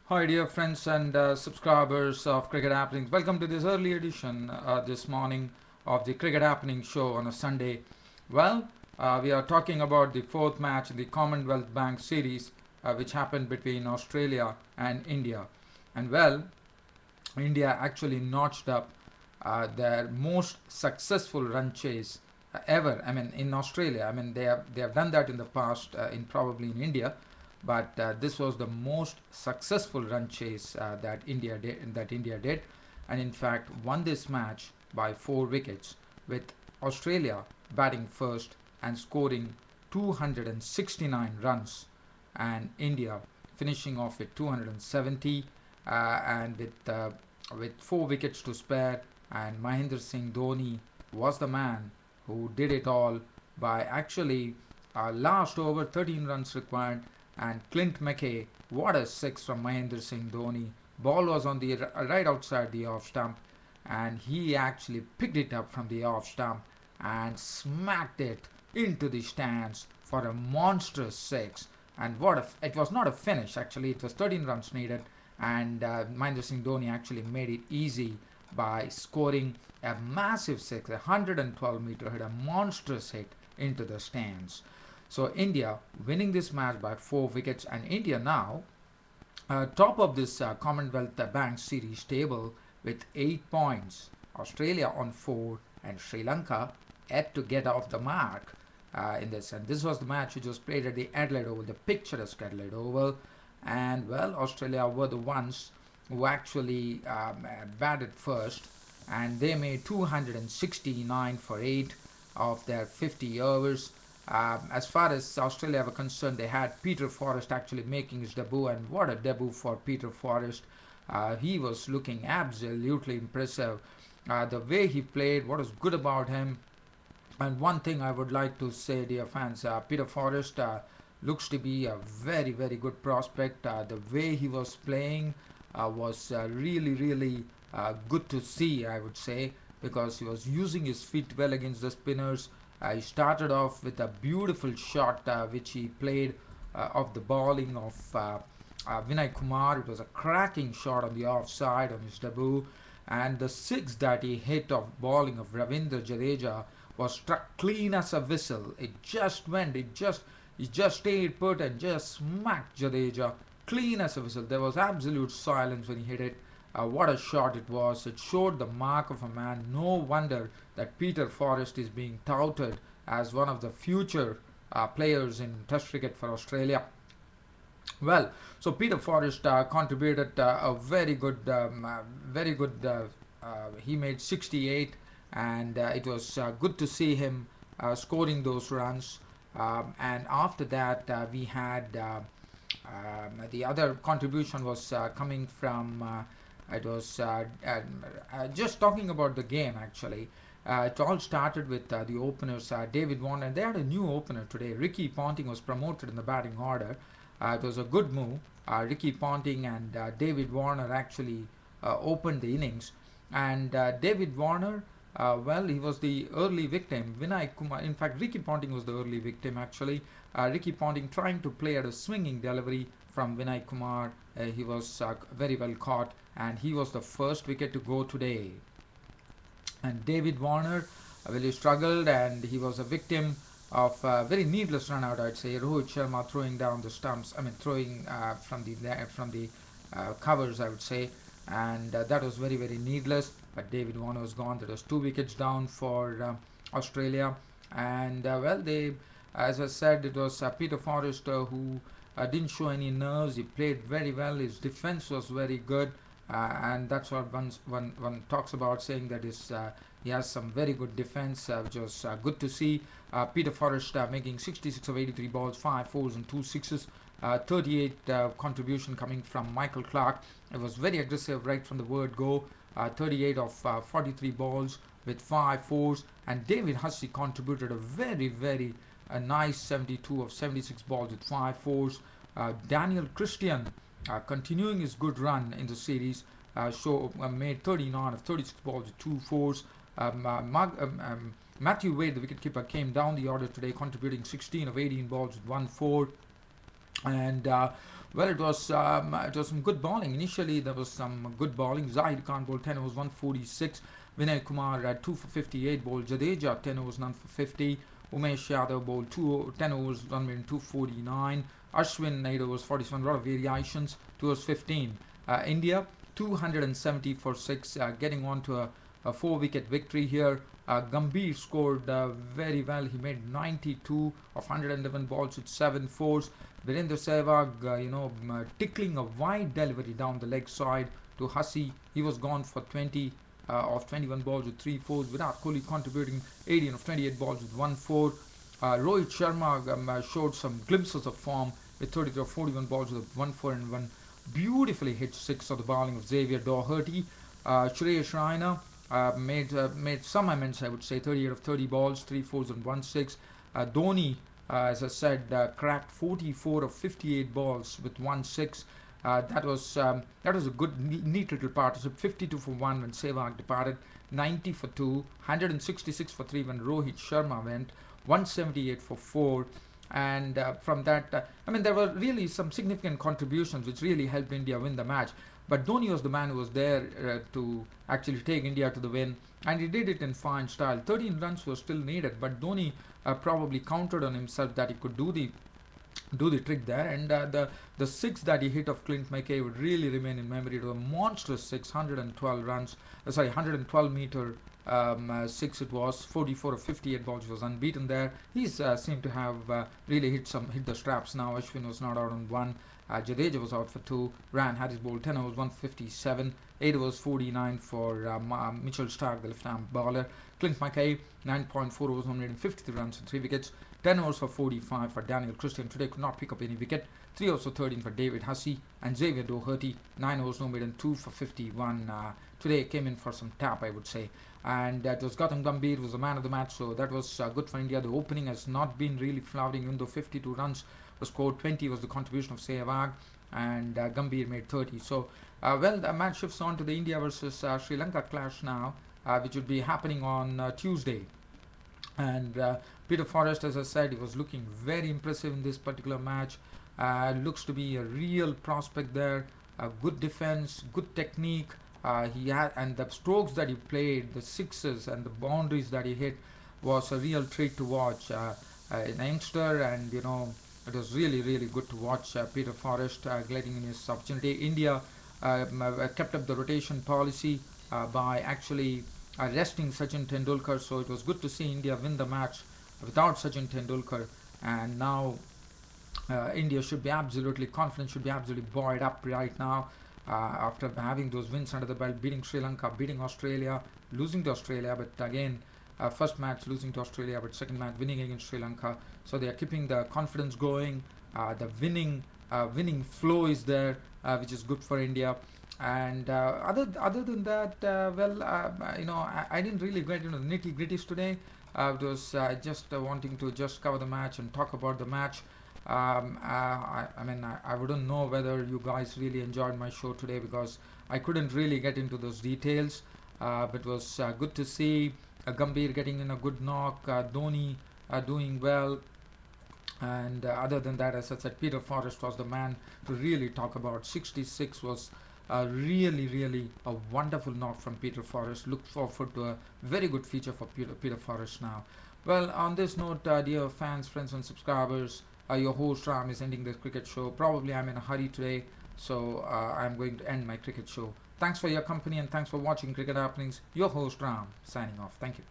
Hi, dear friends and subscribers of Cricket Happenings. Welcome to this early edition this morning of the Cricket Happening show on a Sunday. Well, we are talking about the fourth match in the Commonwealth Bank series, which happened between Australia and India. And well, India actually notched up their most successful run chase ever. I mean, in Australia. I mean, they have done that in the past, in probably in India, but this was the most successful run chase that India did, and in fact won this match by 4 wickets, with Australia batting first and scoring 269 runs, and India finishing off with 270, and with 4 wickets to spare, and Mahendra Singh Dhoni was the man who did it all by actually last over 13 runs required, and Clint McKay, what a six from Mahendra Singh Dhoni. Ball was on the right outside the off stump, and he actually picked it up from the off stump and smacked it into the stands for a monstrous six. And it was not a finish, actually. It was 13 runs needed, and Mahendra Singh Dhoni actually made it easy by scoring a massive six, a 112-meter hit, a monstrous hit into the stands. So India winning this match by 4 wickets, and India now top of this Commonwealth Bank Series table with 8 points. Australia on 4, and Sri Lanka yet to get off the mark in this. And this was the match which was played at the Adelaide Oval, the picturesque Adelaide Oval. And well, Australia were the ones who actually batted first, and they made 269 for 8 of their 50 overs. As far as Australia were concerned, they had Peter Forrest actually making his debut, and what a debut for Peter Forrest. He was looking absolutely impressive. The way he played, what was good about him. And one thing I would like to say, dear fans, Peter Forrest looks to be a very, very good prospect. The way he was playing was really, really good to see, I would say, because he was using his feet well against the spinners. He started off with a beautiful shot which he played of the bowling of Vinay Kumar. It was a cracking shot on the offside on his debut, and the six that he hit of bowling of Ravindra Jadeja was struck clean as a whistle. It just stayed put and just smacked Jadeja clean as a whistle. There was absolute silence when he hit it. What a shot it was. It showed the mark of a man. No wonder that Peter Forrest is being touted as one of the future players in Test cricket for Australia. Well, so Peter Forrest contributed a very good. He made 68, and it was good to see him scoring those runs. And after that, we had the other contribution was coming from. It was just talking about the game actually. It all started with the openers, David Warner. They had a new opener today. Ricky Ponting was promoted in the batting order. It was a good move. Ricky Ponting and David Warner actually opened the innings. And David Warner, well, he was the early victim. Vinay Kumar, in fact, Ricky Ponting was the early victim actually. Ricky Ponting trying to play at a swinging delivery from Vinay Kumar. He was very well caught, and he was the first wicket to go today. And David Warner really struggled, and he was a victim of a very needless run out, I'd say. Rohit Sharma throwing down the stumps, I mean throwing from the covers, I would say, and that was very, very needless. But David Warner was gone. There was 2 wickets down for Australia, and well, they, as I said, it was Peter Forrest who didn't show any nerves. He played very well. His defense was very good, and that's what one talks about, saying that he has some very good defense, which was good to see. Peter Forrest making 66 of 83 balls, 5 fours and 2 sixes. 38 contribution coming from Michael Clark. It was very aggressive right from the word go. 38 of 43 balls with 5 fours, and David Hussey contributed a very, very nice 72 of 76 balls with 5 fours. Daniel Christian continuing his good run in the series, made 39 of 36 balls with 2 fours. Matthew Wade, the wicketkeeper, came down the order today, contributing 16 of 18 balls with 1 4. And Well, it was some good bowling. Initially, there was some good bowling. Zahid Khan bowled 10 overs, 146. Vinay Kumar had 2 for 58. Bowled Jadeja 10 overs, none for 50. Umesh Yadav bowled 10 overs, 1 minute 249. Ashwin 8 overs, 47. A lot of variations. 2 overs 15. India 270 for 6, getting on to a 4-wicket victory here. Gambhir scored very well. He made 92 of 111 balls with 7 fours. Virendra Sehwag, tickling a wide delivery down the leg side to Hussey. He was gone for 20 of 21 balls with 3 fours. Virat Kohli contributing 18 of 28 balls with 1 4. Rohit Sharma showed some glimpses of form with 33 of 41 balls with 1 4 and 1 beautifully hit 6 of the bowling of Xavier Doherty. Shreyas Raina made some amends, I would say. 38 of 30 balls, 3 fours and 1 6. Dhoni, as I said, cracked 44 of 58 balls with 1 6. That was a good, neat little partnership. 52 for 1 when Sehwag departed, 90 for 2, 166 for 3 when Rohit Sharma went, 178 for 4. And from that, there were really some significant contributions which really helped India win the match. But Dhoni was the man who was there to actually take India to the win, and he did it in fine style. 13 runs were still needed, but Dhoni probably counted on himself that he could do the trick there. And the 6 that he hit of Clint McKay would really remain in memory. It was a monstrous 612 runs, 112 meter 6 it was. 44 of 58 balls, was unbeaten there. He's seemed to have really hit the straps now. Ashwin was not out on 1. Jadeja was out for 2. Ryan Harris bowled 10 overs, 157. 8 overs, 49 for Mitchell Stark, the left-arm bowler. Clint McKay, 9.4 overs, 153 runs and 3 wickets. 10 overs for 45 for Daniel Christian. Today could not pick up any wicket. 3 overs for 13 for David Hussey. And Xavier Doherty, 9 overs, no maiden, 2 for 51. Today came in for some tap, I would say. And it was Gautam Gambhir was the man of the match, so that was good for India. The opening has not been really flowering, even though 52 runs were scored. 20 was the contribution of Sehwag, and Gambhir made 30. So, the match shifts on to the India versus Sri Lanka clash now, which would be happening on Tuesday. And Peter Forrest, as I said, he was looking very impressive in this particular match. Looks to be a real prospect there. Good defense, good technique. He had, and the strokes that he played, the sixes and the boundaries that he hit, was a real treat to watch. An youngster, and it was really good to watch Peter Forrest getting in his opportunity. India kept up the rotation policy by actually resting Sachin Tendulkar, so it was good to see India win the match without Sachin Tendulkar. And now India should be absolutely confident, should be absolutely buoyed up right now. After having those wins under the belt, beating Sri Lanka, beating Australia, losing to Australia, but again, first match losing to Australia, but second match winning against Sri Lanka. So they are keeping the confidence going. The winning flow is there, which is good for India. And other than that, I didn't really get into the nitty gritties today. It was just wanting to just cover the match and talk about the match. I wouldn't know whether you guys really enjoyed my show today, because I couldn't really get into those details. But it was good to see Gambhir getting in a good knock, Dhoni doing well. And other than that, as I said, Peter Forrest was the man to really talk about. 66 was really a wonderful knock from Peter Forrest. Look forward to a very good feature for Peter Forrest now. Well, on this note, dear fans, friends and subscribers, your host Ram is ending this cricket show. Probably I'm in a hurry today, so I'm going to end my cricket show. Thanks for your company and thanks for watching Cricket Happenings. Your host Ram signing off. Thank you.